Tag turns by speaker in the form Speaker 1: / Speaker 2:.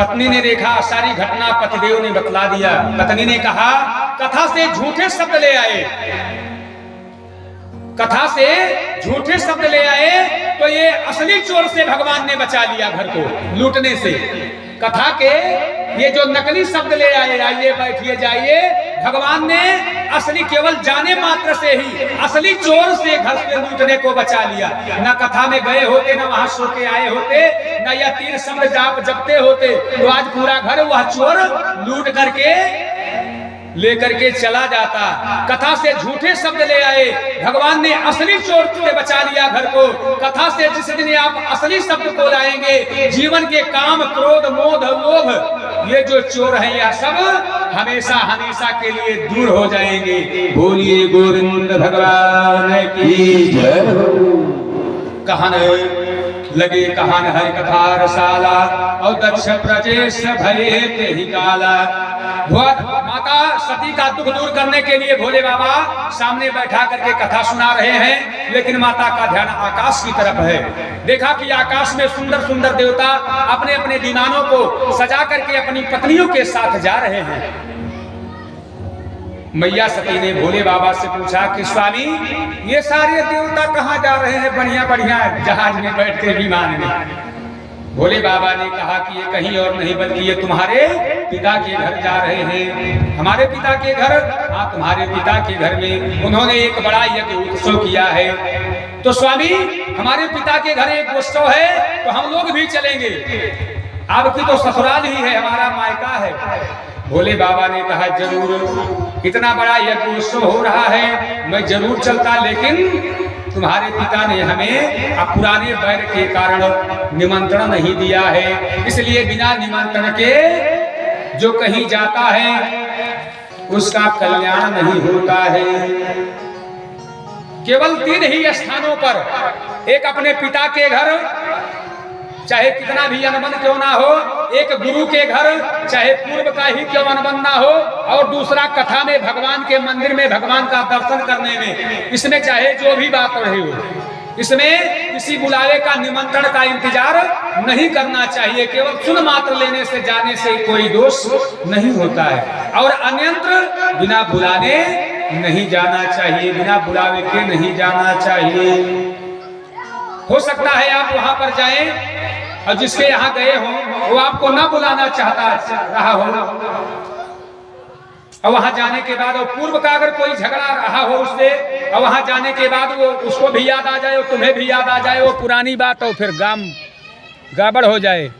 Speaker 1: पत्नी ने देखा, सारी घटना पतिदेव ने बतला दिया। पत्नी ने कहा, कथा से झूठे शब्द ले आए, कथा से झूठे शब्द ले आए तो ये असली चोर से भगवान ने बचा लिया घर को लूटने से। कथा के ये जो नकली शब्द ले आए, आइए बैठिए जाइए, भगवान ने असली केवल जाने मात्र से ही असली चोर से घर से लूटने को बचा लिया। न कथा में गए होते, न वहां सो के आए होते, न यह 3 शब्द जाप जपते होते, तो आज पूरा घर वह चोर लूट करके लेकर के चला जाता। कथा से झूठे शब्द ले आए, भगवान ने असली चोर से बचा लिया घर को। कथा से जिस दिन आप असली शब्द को लाएंगे, जीवन के काम, क्रोध, मोह, लोभ, ये जो चोर हैं यह सब हमेशा हमेशा के लिए दूर हो जाएंगे। बोलिए गोविंद भगवान की जय। कहन लगे कहान है कथा रसाला, और दक्ष प्रजेश भये ते ही काला। माता सती का दुख दूर करने के लिए भोले बाबा सामने बैठा करके कथा सुना रहे हैं, लेकिन माता का ध्यान आकाश की तरफ है। देखा कि आकाश में सुंदर सुंदर देवता अपने अपने विमानों को सजा करके अपनी पत्नियों के साथ जा रहे हैं। मैया सती ने भोले बाबा से पूछा कि स्वामी, ये सारे देवता कहाँ जा रहे हैं बढ़िया बढ़िया जहाज में बैठ के, विमान में? भोले बाबा ने कहा कि ये कहीं और नहीं बल्कि ये तुम्हारे पिता के घर जा रहे हैं। हमारे पिता के घर? हाँ, तुम्हारे पिता के घर में उन्होंने एक बड़ा यज्ञ उत्सव किया है। तो स्वामी, हमारे पिता के घर एक उत्सव है तो हम लोग भी चलेंगे। आपकी तो ससुराल ही है, हमारा मायका है। भोले बाबा ने कहा, जरूर, इतना बड़ा यज्ञ उत्सव हो रहा है, मैं जरूर चलता, लेकिन तुम्हारे पिता ने हमें पुराने बैर के कारण निमंत्रण नहीं दिया है, इसलिए बिना निमंत्रण के जो कहीं जाता है उसका कल्याण नहीं होता है। केवल 3 ही स्थानों पर, एक अपने पिता के घर, चाहे कितना भी अनबन क्यों ना हो, एक गुरु के घर, चाहे पूर्व का ही क्यों अनबन ना हो, और दूसरा कथा में भगवान के मंदिर में भगवान का दर्शन करने में। इसमें चाहे जो भी बात रही हो, इसमें किसी बुलावे का, निमंत्रण का इंतजार नहीं करना चाहिए। केवल सुन मात्र लेने से, जाने से कोई दोष नहीं होता है। और अन्यंत्र बिना बुलाने नहीं जाना चाहिए, बिना बुलावे के नहीं जाना चाहिए। हो सकता है आप वहां पर जाएं और जिसके यहाँ गए हो वो आपको ना बुलाना चाहता रहा हो, और वहां जाने के बाद, और पूर्व का अगर कोई झगड़ा रहा हो उससे, और वहां जाने के बाद वो उसको भी याद आ जाए और तुम्हें भी याद आ जाए वो पुरानी बात, और फिर गड़बड़ हो जाए।